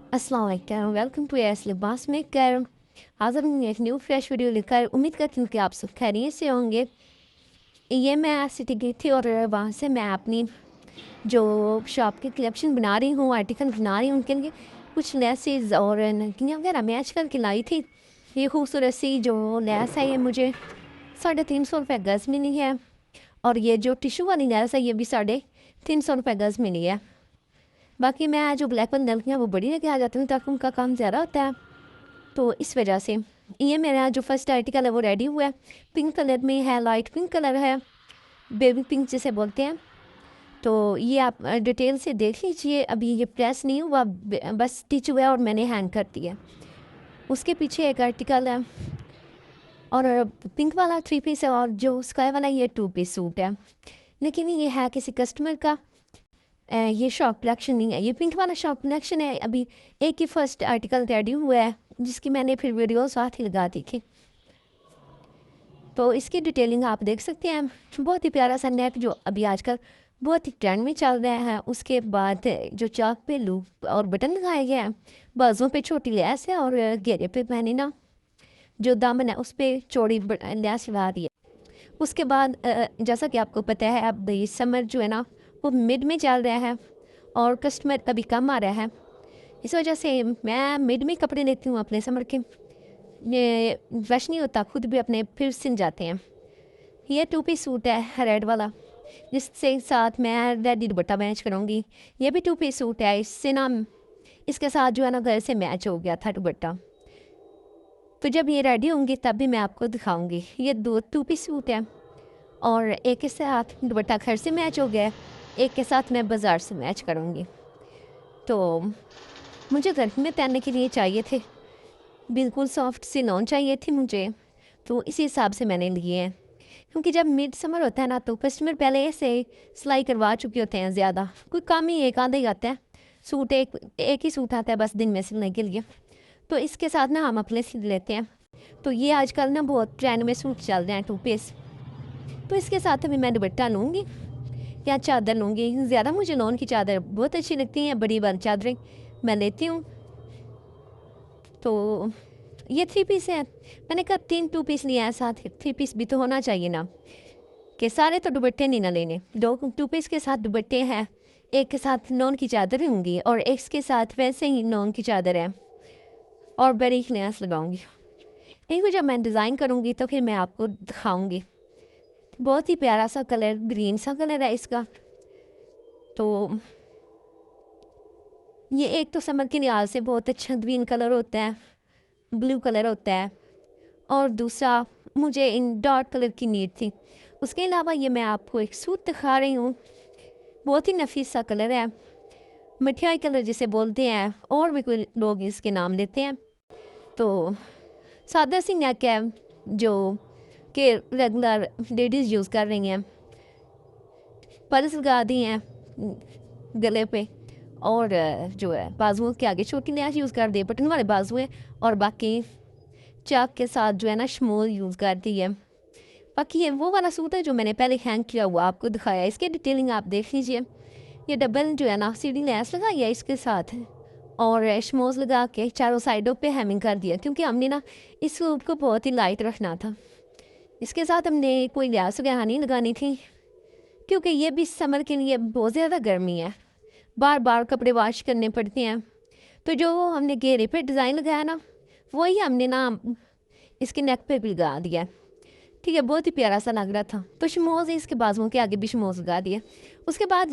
अस्सलाम वालेकुम, welcome to S लिबास मेकर। आज हमने एक न्यू फ्रेश वीडियो लेकर उम्मीद करती हूँ कि आप सब खैरियत से होंगे। ये मैं सिटी गई थी और वहाँ से मैं अपनी जो शॉप की कलेक्शन बना रही हूँ, आर्टिकल बना रही हूँ, उनके लिए कुछ लेसेस और नमकीनियाँ वगैरह मैच करके लाई थी। ये खूबसूरत सी जो लेस है ये मुझे 350 रुपये गज़ मिली है, और ये जो टिशू वाली लेस है ये भी 350 रुपये गज़ मिली है। बाकी मैं जो ब्लैक वाली नलकियाँ वो बड़ी लेके आ जाती हूँ ताकि उनका काम ज़्यादा होता है, तो इस वजह से ये मेरा जो फर्स्ट आर्टिकल है वो रेडी हुआ है। पिंक कलर में है, लाइट पिंक कलर है, बेबी पिंक जिसे बोलते हैं। तो ये आप डिटेल से देख लीजिए। अभी ये प्रेस नहीं हुआ, बस स्टिच हुआ है और मैंने हैंग कर दिया। उसके पीछे एक आर्टिकल है और पिंक वाला 3 पीस है, और जो स्काई वाला ये 2 पीस सूट है। लेकिन ये है किसी कस्टमर का, ये शॉप कलेक्शन नहीं है, ये पिंक वाला शॉप कलेक्शन है। अभी एक ही फर्स्ट आर्टिकल रेडी हुआ है जिसकी मैंने फिर वीडियो साथ ही लगा दी थी, तो इसकी डिटेलिंग आप देख सकते हैं। बहुत ही प्यारा सा नेक जो अभी आजकल बहुत ही ट्रेंड में चल रहा है। उसके बाद जो चाक पे लूप और बटन लगाए गए हैं, बाजुओं पे छोटी लैस है, और घेरे पे मैंने ना जो दामन है उस पर चौड़ी लैस लगा दी है। उसके बाद जैसा कि आपको पता है अब ये समर जो है ना वो मिड में चल रहा है और कस्टमर अभी कम आ रहा है। इस वजह से मैं मिड में कपड़े लेती हूँ अपने समर के। ये वश नहीं होता, खुद भी अपने फिर सिल जाते हैं। ये 2 पीस सूट है रेड वाला, जिससे साथ मैं रेड दुपट्टा मैच करूँगी। ये भी 2 पीस सूट है, इससे ना इसके साथ जो है ना घर से मैच हो गया था दुपट्टा। तो जब ये रेडी होंगी तब भी मैं आपको दिखाऊंगी। ये 2 पीस सूट है और एक के साथ दुपट्टा घर से मैच हो गया, एक के साथ मैं बाज़ार से मैच करूँगी। तो मुझे गर्मी में पहनने के लिए चाहिए थे, बिल्कुल सॉफ्ट सी लॉन चाहिए थी मुझे, तो इसी हिसाब से मैंने लिए हैं। क्योंकि जब मिड समर होता है ना तो कस्टमर पहले से सिलाई करवा चुके होते हैं ज़्यादा, कोई काम ही एक आधा ही आता है। सूट एक ही सूट आता है बस दिन में सिलने के लिए, तो इसके साथ ना हम अपने सिल लेते हैं। तो ये आजकल ना बहुत ट्रेंड में सूट चल रहे हैं 2 पीस। तो इसके साथ अभी मैं दुपट्टा लूँगी या चादर लूँगी। ज़्यादा मुझे लॉन की चादर बहुत अच्छी लगती हैं, बड़ी वाली चादरें मैं लेती हूँ। तो ये 3 पीस है, मैंने कहा 3 2 पीस लिया है, साथ 3 पीस भी तो होना चाहिए ना, कि सारे तो दुपट्टे नहीं ना लेने। 2 2 पीस के साथ दुपट्टे हैं, एक के साथ नॉन की चादर होंगी और एक के साथ वैसे ही नॉन की चादर है, और बारीक लेस लगाऊंगी। इनको जब मैं डिज़ाइन करूँगी तो फिर मैं आपको दिखाऊंगी। बहुत ही प्यारा सा कलर, ग्रीन सा कलर है इसका। तो ये एक तो समर के लिहाज से बहुत अच्छा ग्रीन कलर होता है, ब्लू कलर होता है, और दूसरा मुझे इन डार्क कलर की नीड थी। उसके अलावा ये मैं आपको एक सूट दिखा रही हूँ, बहुत ही नफीस सा कलर है, मिठाई कलर जिसे बोलते हैं, और भी कोई लोग इसके नाम लेते हैं। तो सादा सी नेक है जो कि रेगुलर लेडीज़ यूज़ कर रही हैं। पर्स लगा दी हैं गले पे, और जो है बाजुओं के आगे छोटी लैस यूज़ कर दी, बटन वाले बाजू है, और बाकी चाक के साथ जो है ना शमोल यूज़ कर दी है। बाकी ये वो वाला सूट है जो मैंने पहले हैंग किया हुआ आपको दिखाया, इसकी डिटेलिंग आप देख लीजिए। ये डबल जो है ना सीधी लैस लगाई है इसके साथ, और शमोज लगा के चारों साइडों पे हेमिंग कर दिया, क्योंकि हमने ना इस सूट को बहुत ही लाइट रखना था। इसके साथ हमने कोई लैस वगैरह नहीं लगानी थी, क्योंकि ये भी समर के लिए बहुत ज़्यादा गर्मी है, बार बार कपड़े वॉश करने पड़ते हैं। तो जो हमने घेरे पे डिज़ाइन लगाया ना वही हमने ना इसके नेक पे भी लगा दिया। ठीक है, बहुत ही प्यारा सा लग रहा था। तो शमोज इसके बाजुओं के आगे भी शमोज लगा दिए। उसके बाद